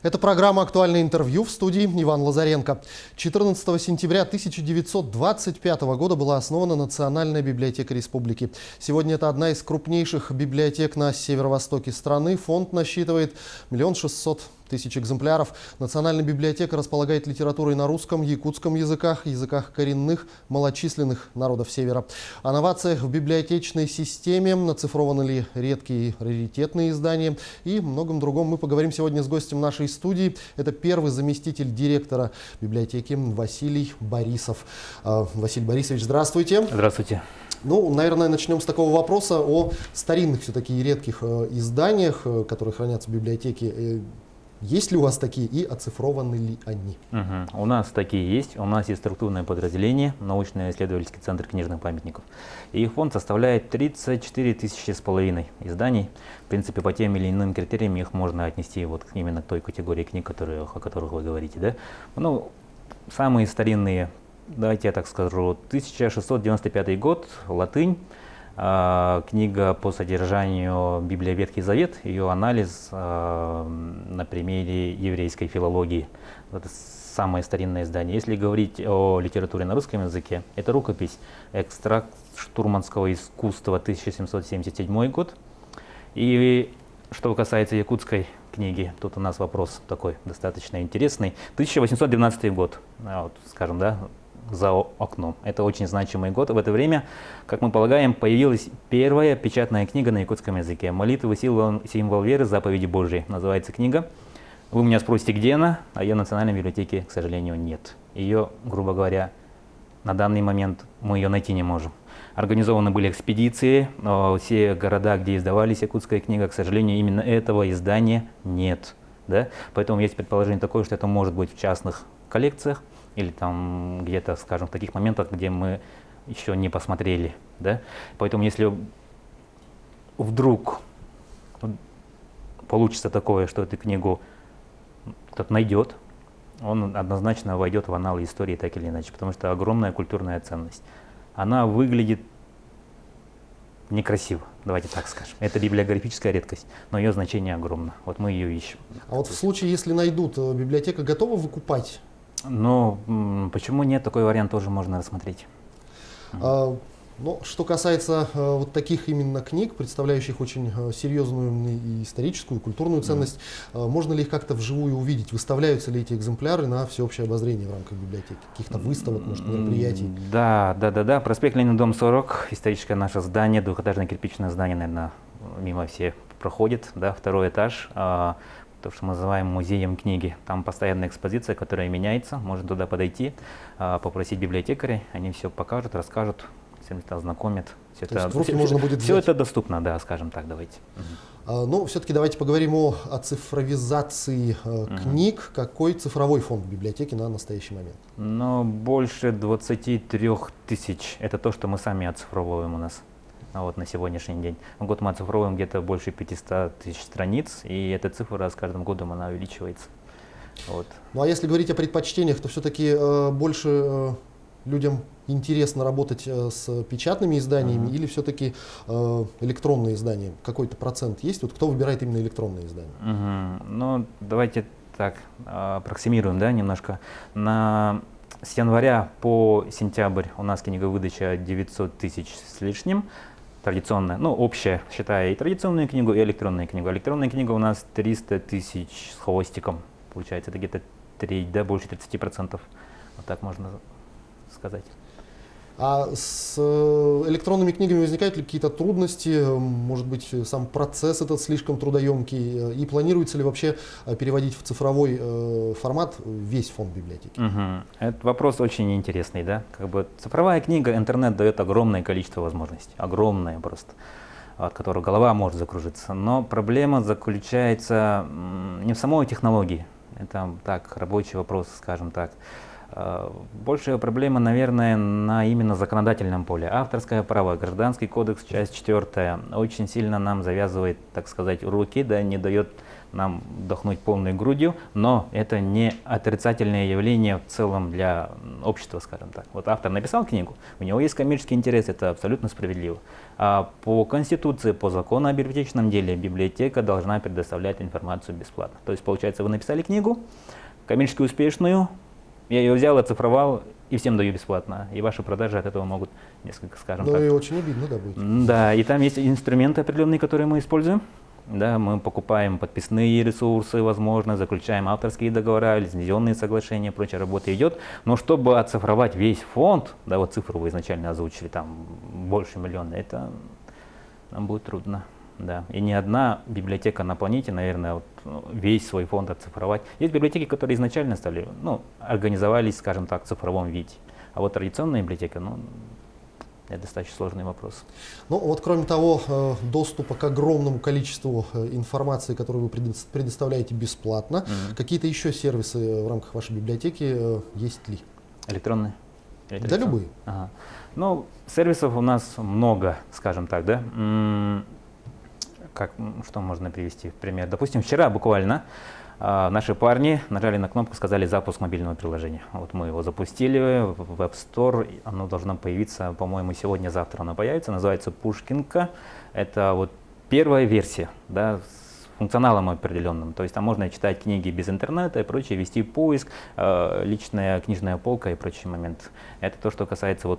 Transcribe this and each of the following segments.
Это программа «Актуальное интервью», в студии Иван Лазаренко. 14 сентября 1925 года была основана Национальная библиотека республики. Сегодня это одна из крупнейших библиотек на северо-востоке страны. Фонд насчитывает 1 600 000 экземпляров. Национальная библиотека располагает литературой на русском, якутском языках коренных, малочисленных народов Севера. О новациях в библиотечной системе, нацифрованы ли редкие и раритетные издания и многом другом мы поговорим сегодня с гостем нашей студии. Это первый заместитель директора библиотеки Василий Борисов. Василий Борисович, здравствуйте. Здравствуйте. Ну, наверное, начнем с такого вопроса о старинных все-таки редких изданиях, которые хранятся в библиотеке. Есть ли у вас такие и оцифрованы ли они? У нас такие есть. У нас есть структурное подразделение, научно-исследовательский центр книжных памятников. И их фонд составляет 34 500 изданий. В принципе, по тем или иным критериям их можно отнести вот именно к той категории книг, о которых вы говорите. Да? Ну, самые старинные, давайте я так скажу, 1695 год, латынь. Книга по содержанию Библия Ветхий Завет, ее анализ на примере еврейской филологии. Это самое старинное издание. Если говорить о литературе на русском языке, это рукопись «Экстракт штурманского искусства», 1777 год. И что касается якутской книги, тут у нас вопрос такой достаточно интересный. 1812 год, вот, скажем, да, за окном. Это очень значимый год. В это время, как мы полагаем, появилась первая печатная книга на якутском языке. «Молитвы, символ веры, заповеди Божьи» называется книга. Вы меня спросите, где она? А ее в Национальной библиотеке, к сожалению, нет. Ее, грубо говоря, на данный момент мы ее найти не можем. Организованы были экспедиции, но все города, где издавались якутская книга, к сожалению, именно этого издания нет. Да? Поэтому есть предположение такое, что это может быть в частных коллекциях, или там где-то, скажем, в таких моментах, где мы еще не посмотрели. Да? Поэтому если вдруг получится такое, что эту книгу кто-то найдет, он однозначно войдет в аналы истории так или иначе, потому что огромная культурная ценность. Она выглядит некрасиво, давайте так скажем. Это библиографическая редкость, но ее значение огромно. Вот мы ее ищем. А вот в случае, если найдут, библиотека готова выкупать? Но почему нет, такой вариант тоже можно рассмотреть. Но что касается вот таких именно книг, представляющих очень серьезную и историческую, и культурную ценность, можно ли их как-то вживую увидеть? Выставляются ли эти экземпляры на всеобщее обозрение в рамках библиотеки? Каких-то выставок, может, мероприятий? Да. Проспект Ленина, дом 40, историческое наше здание, двухэтажное кирпичное здание, наверное, мимо все проходит, да, второй этаж. То, что мы называем музеем книги. Там постоянная экспозиция, которая меняется. Можно туда подойти, попросить библиотекарей, они все покажут, расскажут, всем это ознакомят. Все это доступно, да, скажем так, давайте. Ну, все-таки давайте поговорим о цифровизации книг. Какой цифровой фонд библиотеки на настоящий момент? Ну, больше 23 000. Это то, что мы сами оцифровываем у нас. Вот на сегодняшний день. В год мы оцифровываем где-то больше 500 000 страниц, и эта цифра с каждым годом она увеличивается. Вот. Ну а если говорить о предпочтениях, то все-таки больше людям интересно работать с печатными изданиями или все-таки электронные издания? Какой-то процент есть? Вот кто выбирает именно электронные издания? Ну, давайте так, аппроксимируем, да, немножко. С января по сентябрь у нас книговыдача 900 000 с лишним. Традиционная, ну, общая, считая и традиционную книгу, и электронную книгу. Электронная книга у нас 300 000 с хвостиком, получается, это где-то треть, да, больше 30%, вот так можно сказать. А с электронными книгами возникают ли какие-то трудности? Может быть, сам процесс этот слишком трудоемкий? И планируется ли вообще переводить в цифровой формат весь фонд библиотеки? Этот вопрос очень интересный, да? Как бы цифровая книга, интернет дает огромное количество возможностей, огромное просто, от которого голова может закружиться. Но проблема заключается не в самой технологии, это так, рабочий вопрос, скажем так. Большая проблема, наверное, на именно законодательном поле. Авторское право, Гражданский кодекс, часть 4, очень сильно нам завязывает, так сказать, руки, да, не дает нам вдохнуть полной грудью, но это не отрицательное явление в целом для общества, скажем так. Вот автор написал книгу, у него есть коммерческий интерес, это абсолютно справедливо. А по Конституции, по закону о библиотечном деле, библиотека должна предоставлять информацию бесплатно. То есть, получается, вы написали книгу, коммерчески успешную, я ее взял, оцифровал и всем даю бесплатно. И ваши продажи от этого могут несколько, скажем так. Ну и очень обидно, да, будет. Да, и там есть инструменты определенные, которые мы используем. Да, мы покупаем подписные ресурсы, возможно, заключаем авторские договора, лицензионные соглашения, прочая работа идет. Но чтобы оцифровать весь фонд, да, вот цифру вы изначально озвучили, там больше миллиона, это нам будет трудно. Да. И ни одна библиотека на планете, наверное, вот, весь свой фонд оцифровать. Есть библиотеки, которые изначально стали, организовались, скажем так, в цифровом виде. А вот традиционная библиотека, это достаточно сложный вопрос. Ну вот кроме того, доступа к огромному количеству информации, которую вы предоставляете бесплатно, какие-то еще сервисы в рамках вашей библиотеки есть ли? Электронные? Да, любые. Ага. Сервисов у нас много, скажем так, да. Что можно привести в пример? Допустим, вчера буквально наши парни нажали на кнопку, сказали запуск мобильного приложения. Вот мы его запустили в App Store, оно должно появиться, по-моему, сегодня-завтра оно появится, называется Пушкинка. Это вот первая версия, да, с функционалом определенным. То есть там можно читать книги без интернета и прочее, вести поиск, личная книжная полка и прочие моменты. Это то, что касается вот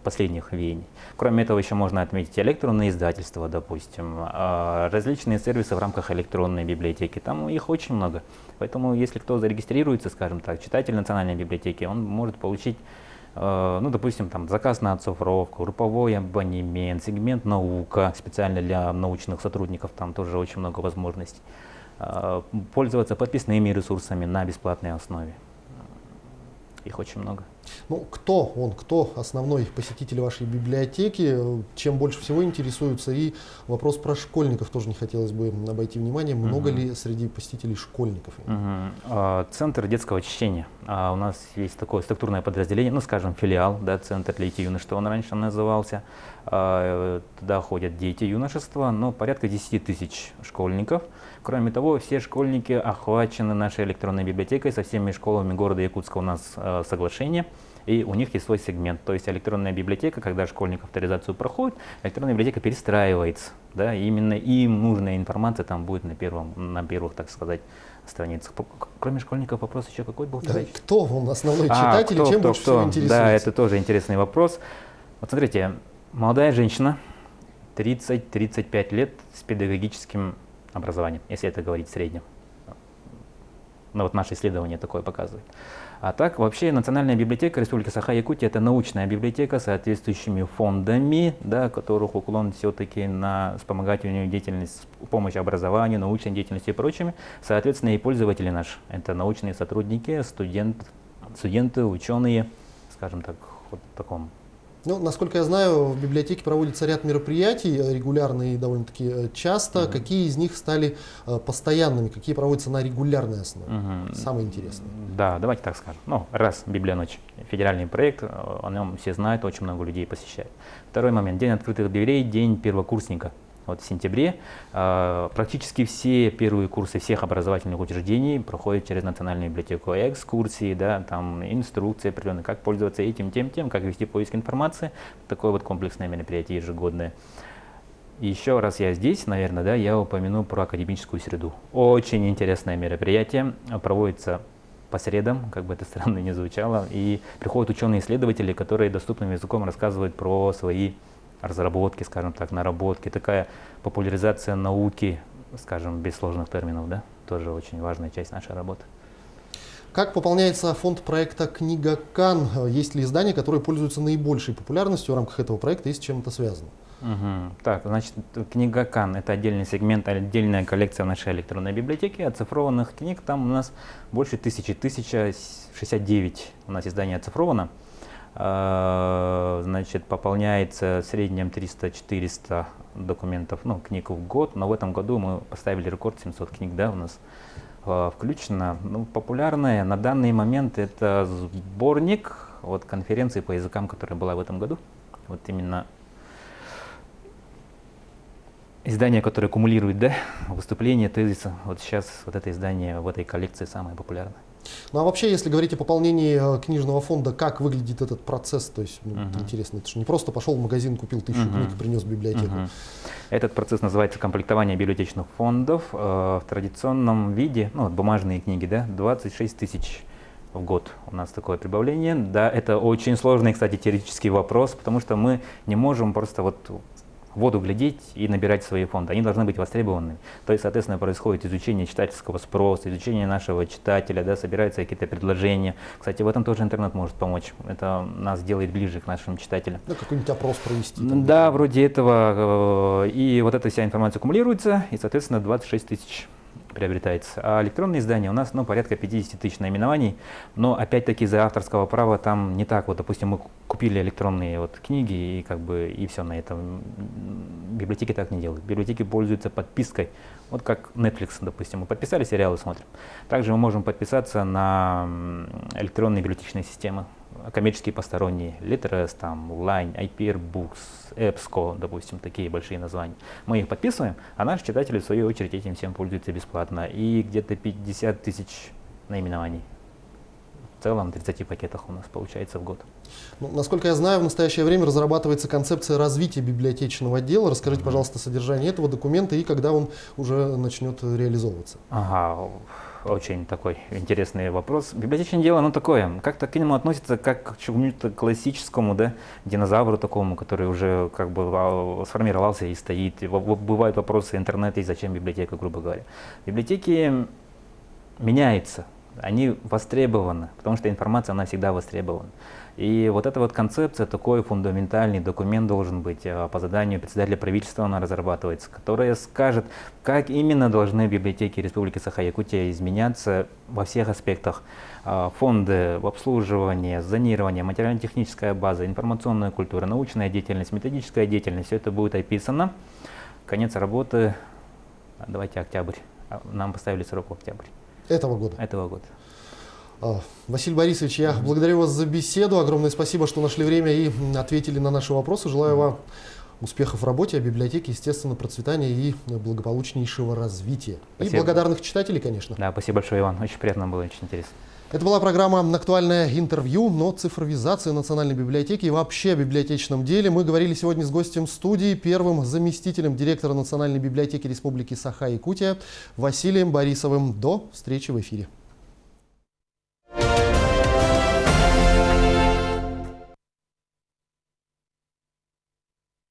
последних веяний. Кроме этого, еще можно отметить электронные издательства, допустим, различные сервисы в рамках электронной библиотеки. Там их очень много. Поэтому, если кто зарегистрируется, скажем так, читатель национальной библиотеки, он может получить, допустим, там, заказ на оцифровку, групповой абонемент, сегмент наука, специально для научных сотрудников, там тоже очень много возможностей. Пользоваться подписными ресурсами на бесплатной основе. Их очень много. Кто основной посетитель вашей библиотеки, чем больше всего интересуются? И вопрос про школьников тоже не хотелось бы обойти внимание. Много ли среди посетителей школьников? Центр детского чтения. У нас есть такое структурное подразделение, скажем, филиал, да, Центр для детей-юношества, он раньше назывался. Туда ходят дети юношества, порядка 10 тысяч школьников. Кроме того, все школьники охвачены нашей электронной библиотекой, со всеми школами города Якутска у нас соглашение, и у них есть свой сегмент. То есть электронная библиотека, когда школьник авторизацию проходит, электронная библиотека перестраивается, да, и именно им нужная информация там будет на первых, так сказать, страницах. Кроме школьников, вопрос еще какой был? Кто он основной читатель и чем больше всего интересуется? Да, это тоже интересный вопрос. Вот смотрите, молодая женщина, 30-35 лет с педагогическим образованием, если это говорить в среднем. Вот наше исследование такое показывает. А так, вообще, Национальная библиотека Республики Саха-Якутия – это научная библиотека с соответствующими фондами, да, которых уклон все-таки на вспомогательную деятельность, помощь образованию, научной деятельности и прочими. Соответственно, и пользователи наши – это научные сотрудники, студенты, ученые, скажем так, вот в таком. Насколько я знаю, в библиотеке проводится ряд мероприятий регулярно и довольно-таки часто. Какие из них стали постоянными, какие проводятся на регулярной основе? Самое интересное. Да, давайте так скажем. Раз Библионочь, федеральный проект, о нем все знают, очень много людей посещает. Второй момент, день открытых дверей, день первокурсника. Вот в сентябре практически все первые курсы всех образовательных учреждений проходят через Национальную библиотеку. Экскурсии, да, там инструкции определенные, как пользоваться этим, тем, как вести поиск информации. Такое вот комплексное мероприятие ежегодное. Еще раз я здесь, наверное, да, я упомяну про академическую среду. Очень интересное мероприятие, проводится по средам, как бы это странно ни звучало, и приходят ученые-исследователи, которые доступным языком рассказывают про свои разработки, скажем так, наработки, такая популяризация науки, скажем, без сложных терминов, да, тоже очень важная часть нашей работы. Как пополняется фонд проекта «Книга Кан»? Есть ли издания, которые пользуются наибольшей популярностью в рамках этого проекта, и с чем это связано? Так, значит, «Книга Кан» — это отдельный сегмент, отдельная коллекция в нашей электронной библиотеке. Оцифрованных книг там у нас больше 1069 у нас изданий оцифровано. Значит, пополняется в среднем 300-400 документов, книг в год, но в этом году мы поставили рекорд 700 книг, да, у нас включено. Ну, популярное на данный момент это сборник вот, конференции по языкам, которая была в этом году. Вот именно издание, которое кумулирует, да, выступления, тезисы. Вот сейчас вот это издание в этой коллекции самое популярное. Ну а вообще, если говорить о пополнении книжного фонда, как выглядит этот процесс? То есть, интересно, это же не просто пошел в магазин, купил 1000 книг и принес в библиотеку. Этот процесс называется комплектование библиотечных фондов. В традиционном виде, ну, вот бумажные книги, да, 26 тысяч в год у нас такое прибавление. Да, это очень сложный, кстати, теоретический вопрос, потому что мы не можем просто вот в воду глядеть и набирать свои фонды. Они должны быть востребованными. То есть, соответственно, происходит изучение читательского спроса, изучение нашего читателя, да, собираются какие-то предложения. Кстати, в этом тоже интернет может помочь. Это нас делает ближе к нашим читателям. Ну, какой-нибудь опрос провести. Да, вроде этого. И вот эта вся информация аккумулируется, и, соответственно, 26 тысяч приобретается. А электронные издания у нас, ну, порядка 50 тысяч наименований, но опять-таки из-за авторского права там не так. Вот, допустим, мы купили электронные вот книги и как бы и все на этом. Библиотеки так не делают. Библиотеки пользуются подпиской. Вот как Netflix, допустим, мы подписали, сериалы смотрим. Также мы можем подписаться на электронные библиотечные системы, коммерческие посторонние, Literas, там, Line, IPR Books, EBSCO, допустим, такие большие названия. Мы их подписываем, а наши читатели, в свою очередь, этим всем пользуются бесплатно. И где-то 50 тысяч наименований. В целом 30 пакетах у нас получается в год. Ну, насколько я знаю, в настоящее время разрабатывается концепция развития библиотечного отдела. Расскажите, пожалуйста, содержание этого документа и когда он уже начнет реализовываться. Ага. Очень такой интересный вопрос. Библиотечное дело, оно такое, как-то к нему относится как к чему-то классическому, да, динозавру такому, который уже как бы сформировался и стоит. И бывают вопросы интернета и зачем библиотека, грубо говоря. Библиотеки меняются, они востребованы, потому что информация, она всегда востребована. И вот эта вот концепция, такой фундаментальный документ должен быть, по заданию председателя правительства она разрабатывается, которая скажет, как именно должны библиотеки Республики Саха-Якутия изменяться во всех аспектах. Фонды, обслуживание, зонирование, материально-техническая база, информационная культура, научная деятельность, методическая деятельность, все это будет описано. Конец работы, давайте октябрь, нам поставили срок в октябрь. Этого года? Этого года. Василий Борисович, я благодарю вас за беседу. Огромное спасибо, что нашли время и ответили на наши вопросы. Желаю вам успехов в работе, а библиотеке, естественно, процветания и благополучнейшего развития. Спасибо. И благодарных читателей, конечно. Да, спасибо большое, Иван. Очень приятно было, очень интересно. Это была программа «Актуальное интервью», но цифровизация Национальной библиотеки и вообще о библиотечном деле. Мы говорили сегодня с гостем студии, первым заместителем директора Национальной библиотеки Республики Саха-Якутия Василием Борисовым. До встречи в эфире.